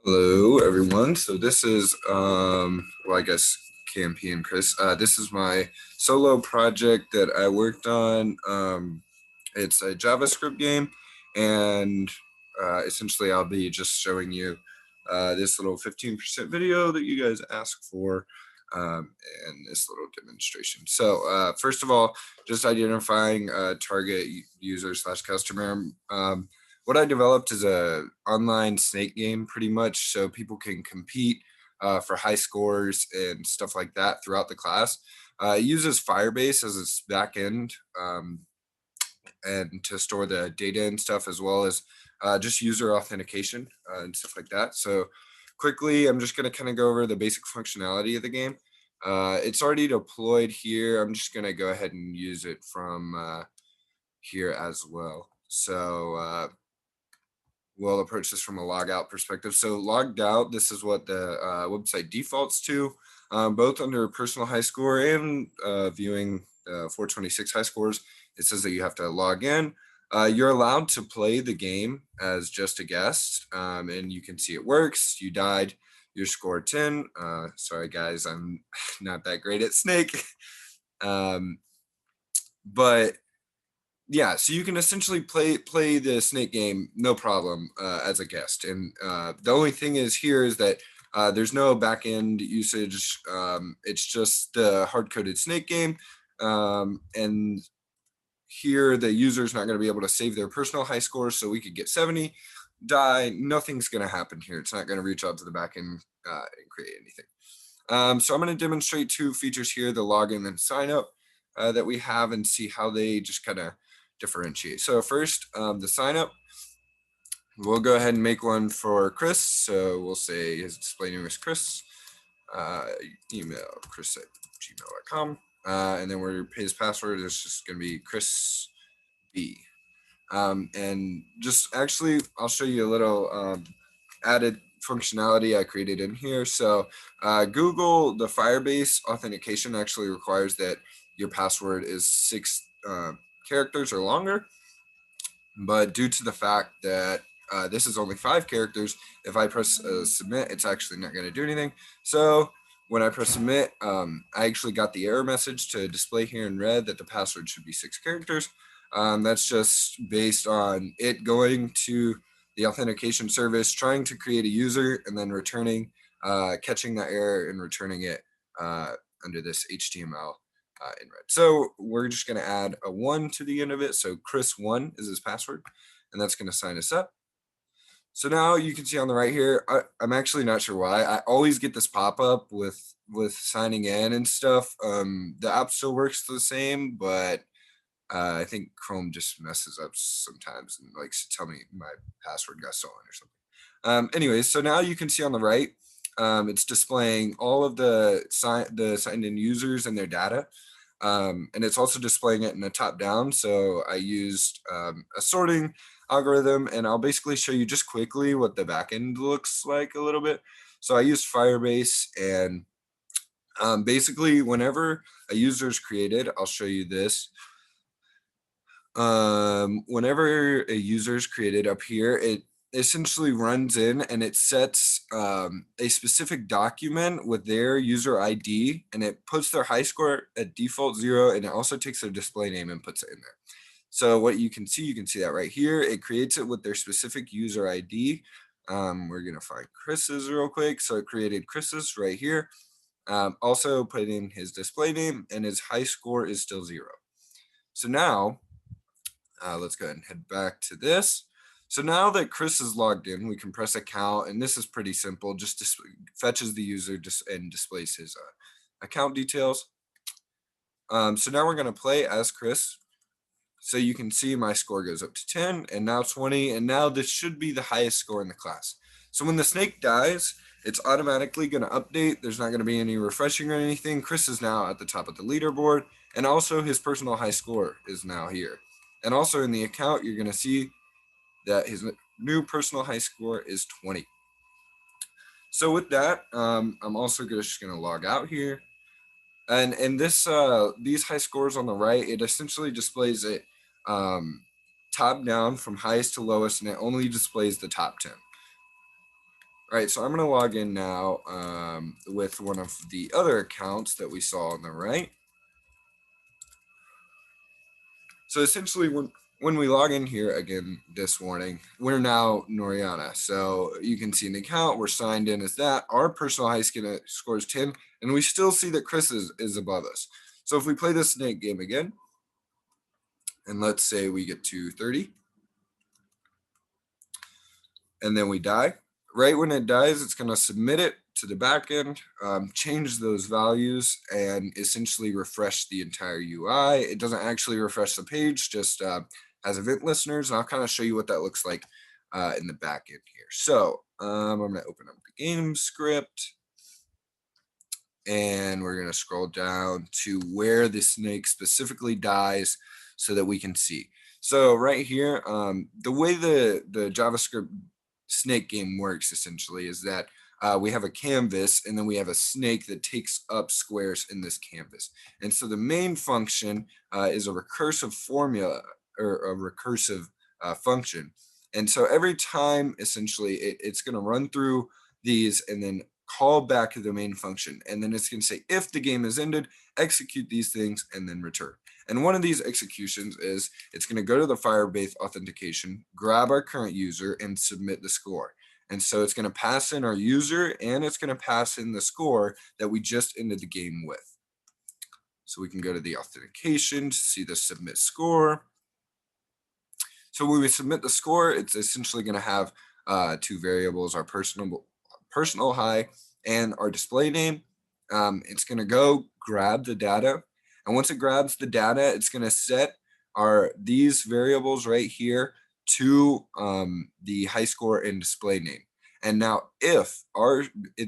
Hello, everyone. So this is, well, I guess KMP and Chris. This is my solo project that I worked on. It's a JavaScript game, and essentially I'll be just showing you this little 15% video that you guys asked for, and this little demonstration. So first of all, just identifying target user / customer. What I developed is a online snake game pretty much, so people can compete for high scores and stuff like that throughout the class. It uses Firebase as its backend and to store the data and stuff, as well as just user authentication and stuff like that. So quickly, I'm just going to kind of go over the basic functionality of the game. It's already deployed here. I'm just going to go ahead and use it from here as well. So we'll approach this from a logout perspective. So logged out, this is what the website defaults to, both under personal high score and viewing 426 high scores. It says that you have to log in. You're allowed to play the game as just a guest, and you can see it works. You died, your score 10. Sorry guys, I'm not that great at Snake. But yeah, so you can essentially play the snake game no problem as a guest, and the only thing is here is that there's no backend usage. It's just the hard-coded snake game, and here the user's not going to be able to save their personal high scores, so we could get 70, die, nothing's going to happen here. It's not going to reach out to the backend and create anything. So I'm going to demonstrate two features here, the login and sign up that we have, and see how they just kind of differentiate. So first, the sign up, we'll go ahead and make one for Chris. So we'll say his display name is Chris, email chris@gmail.com, and then his password is just going to be Chris B. And just actually, I'll show you a little added functionality I created in here. So Google, the Firebase authentication actually requires that your password is 6 characters or longer, but due to the fact that this is only 5 characters, if I press submit, it's actually not going to do anything. So when I press submit, I actually got the error message to display here in red that the password should be 6 characters. That's just based on it going to the authentication service, trying to create a user, and then returning, catching that error and returning it under this HTML in red. So we're just going to add a 1 to the end of it. So Chris1 is his password, and that's going to sign us up. So now you can see on the right here, I'm actually not sure why. I always get this pop-up with signing in and stuff. The app still works the same, but I think Chrome just messes up sometimes and likes to tell me my password got stolen or something. Anyways, so now you can see on the right, it's displaying all of the signed in users and their data. And it's also displaying it in the top down. So I used a sorting algorithm, and I'll basically show you just quickly what the backend looks like a little bit. So I used Firebase, and basically whenever a user is created, I'll show you this. Whenever a user is created up here, it essentially runs in and it sets a specific document with their user ID, and it puts their high score at default 0, and it also takes their display name and puts it in there. So what you can see that right here. It creates it with their specific user ID. We're going to find Chris's real quick. So it created Chris's right here. Also put in his display name, and his high score is still 0. So now let's go ahead and head back to this. So now that Chris is logged in, we can press account, and this is pretty simple. Just fetches the user and displays his account details. So now we're going to play as Chris. So you can see my score goes up to 10 and now 20, and now this should be the highest score in the class. So when the snake dies, it's automatically going to update. There's not going to be any refreshing or anything. Chris is now at the top of the leaderboard, and also his personal high score is now here. And also in the account, you're going to see that his new personal high score is 20. So with that, I'm also just going to log out here. And this these high scores on the right, it essentially displays it top down from highest to lowest, and it only displays the top 10. All right, so I'm going to log in now with one of the other accounts that we saw on the right. So essentially, when we log in here again this morning, we're now Noriana. So you can see an account, we're signed in as that. Our personal high score is 10, and we still see that Chris is above us. So if we play this snake game again, and let's say we get to 30, and then we die. Right when it dies, it's going to submit it to the backend, change those values, and essentially refresh the entire UI. It doesn't actually refresh the page, just has event listeners, and I'll kind of show you what that looks like in the backend here. So I'm going to open up the game script, and we're going to scroll down to where the snake specifically dies so that we can see. So right here, the way the JavaScript snake game works essentially is that we have a canvas and then we have a snake that takes up squares in this canvas. And so the main function is a recursive formula or a recursive function. And so every time essentially it's going to run through these and then call back to the main function. And then it's going to say, if the game is ended, execute these things and then return. And one of these executions is it's going to go to the Firebase authentication, grab our current user, and submit the score. And so it's going to pass in our user and it's going to pass in the score that we just ended the game with. So we can go to the authentication to see the submit score. So when we submit the score, it's essentially going to have two variables, our personal high and our display name. It's going to go grab the data. And once it grabs the data, it's going to set these variables right here to the high score and display name. And now it's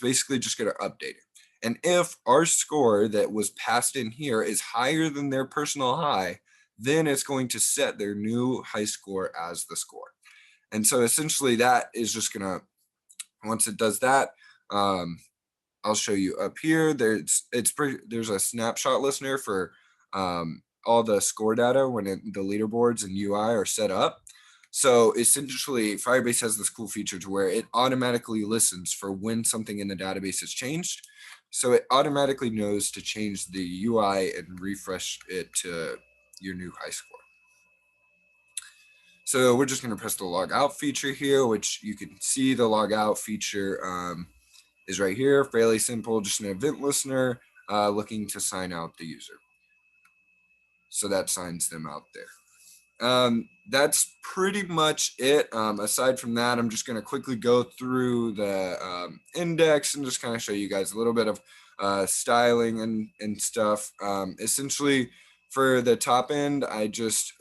basically just going to update it. And if our score that was passed in here is higher than their personal high, then it's going to set their new high score as the score. And so essentially that is just going to, once it does that, I'll show you up here. There's a snapshot listener for all the score data when the leaderboards and UI are set up. So essentially, Firebase has this cool feature to where it automatically listens for when something in the database has changed. So it automatically knows to change the UI and refresh it to your new high score. So we're just going to press the log out feature here, which you can see the log out feature is right here. Fairly simple, just an event listener looking to sign out the user. So that signs them out there. That's pretty much it. Aside from that, I'm just going to quickly go through the index and just kind of show you guys a little bit of styling and stuff. Essentially, for the top end, I just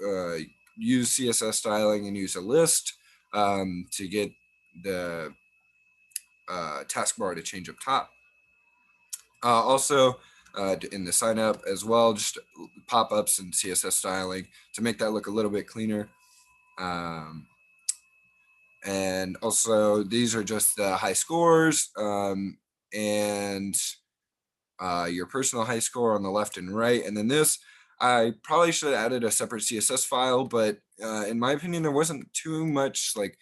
use CSS styling and use a list to get the taskbar to change up top. Also, in the sign up as well, just pop-ups and CSS styling to make that look a little bit cleaner. And also, these are just the high scores and your personal high score on the left and right. And then this, I probably should have added a separate CSS file, but in my opinion, there wasn't too much like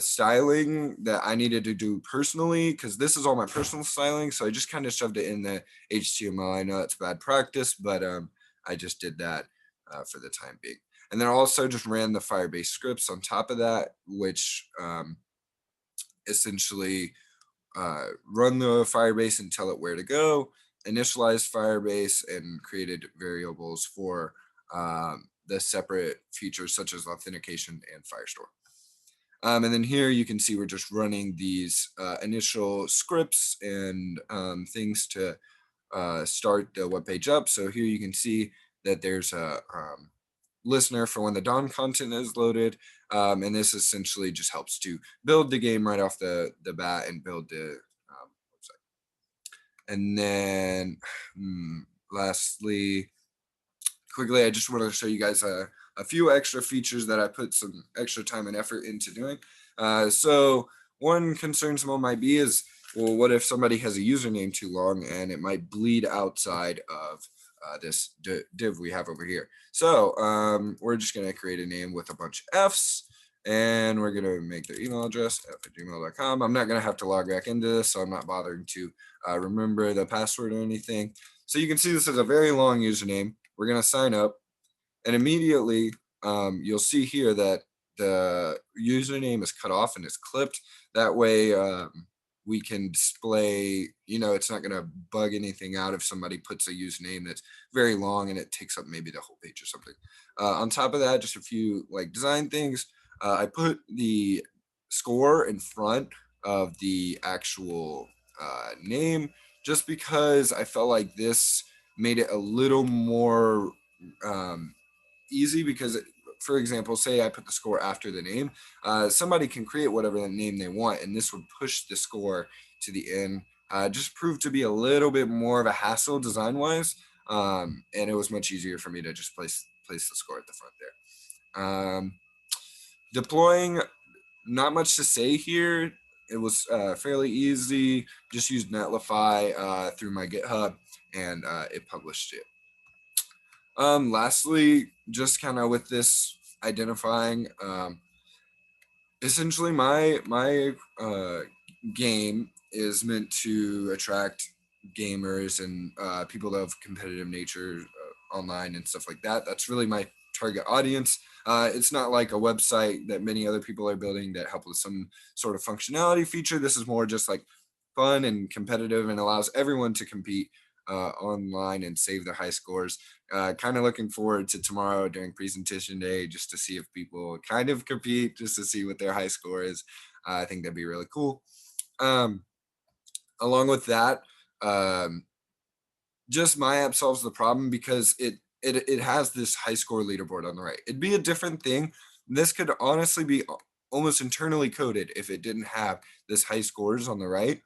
styling that I needed to do personally, because this is all my personal styling. So I just kind of shoved it in the HTML. I know that's bad practice, but I just did that for the time being. And then I also just ran the Firebase scripts on top of that, which essentially run the Firebase and tell it where to go, initialize Firebase, and created variables for the separate features such as authentication and Firestore. And then here you can see we're just running these initial scripts and things to start the web page up. So here you can see that there's a listener for when the DOM content is loaded. And this essentially just helps to build the game right off the bat and build the website. And then lastly, quickly, I just want to show you guys a few extra features that I put some extra time and effort into doing. So one concern someone might be is, well, what if somebody has a username too long and it might bleed outside of this div we have over here? So we're just going to create a name with a bunch of Fs. and we're going to make their email address f@gmail.com. I'm not going to have to log back into this, so I'm not bothering to remember the password or anything. So you can see this is a very long username. We're going to sign up, and immediately you'll see here that the username is cut off and it's clipped. That way we can display, it's not going to bug anything out if somebody puts a username that's very long and it takes up maybe the whole page or something. On top of that, just a few like design things. I put the score in front of the actual name just because I felt like this made it a little more easy, because for example, say I put the score after the name, somebody can create whatever name they want, and this would push the score to the end. Just proved to be a little bit more of a hassle design wise, and it was much easier for me to just place the score at the front there. Deploying, not much to say here. It was fairly easy. Just used Netlify through my GitHub, and it published it. Lastly, just kind of with this identifying, essentially my game is meant to attract gamers and people of competitive nature online and stuff like that. That's really my target audience. It's not like a website that many other people are building that help with some sort of functionality feature. This is more just like fun and competitive and allows everyone to compete online and save their high scores. Kind of looking forward to tomorrow during presentation day just to see if people kind of compete, just to see what their high score is. I think that'd be really cool. Along with that, just my app solves the problem because it has this high score leaderboard on the right. It'd be a different thing. This could honestly be almost internally coded if it didn't have this high scores on the right.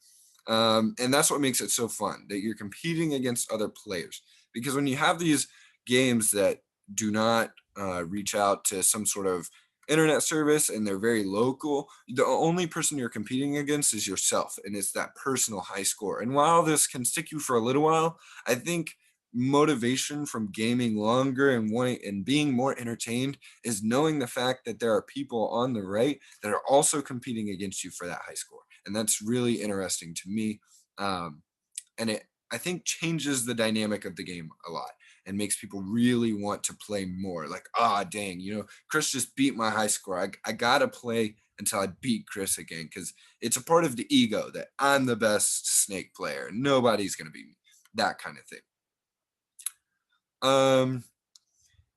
And that's what makes it so fun, that you're competing against other players. Because when you have these games that do not reach out to some sort of internet service and they're very local, the only person you're competing against is yourself, and it's that personal high score. And while this can stick you for a little while, I think motivation from gaming longer and wanting and being more entertained is knowing the fact that there are people on the right that are also competing against you for that high score. And that's really interesting to me. And it, I think, changes the dynamic of the game a lot and makes people really want to play more. Like, dang, Chris just beat my high score. I gotta play until I beat Chris again, because it's a part of the ego that I'm the best Snake player. Nobody's gonna beat me. That kind of thing.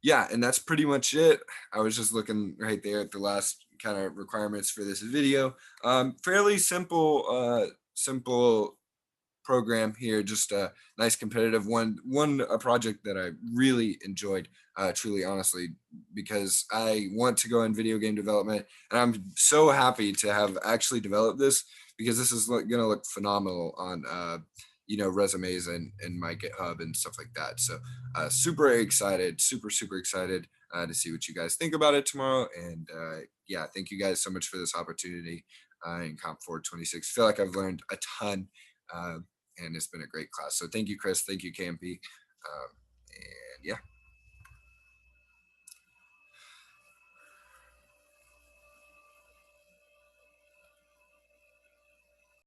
Yeah, and that's pretty much it. I was just looking right there at the last kind of requirements for this video. Fairly simple program here, just a nice competitive one, a project that I really enjoyed, truly, honestly, because I want to go in video game development, and I'm so happy to have actually developed this, because this is going to look phenomenal on resumes and my GitHub and stuff like that. So super excited, super excited to see what you guys think about it tomorrow. And yeah, thank you guys so much for this opportunity in Comp 426. I feel like I've learned a ton. And it's been a great class. So thank you, Chris. Thank you, KMP. And yeah.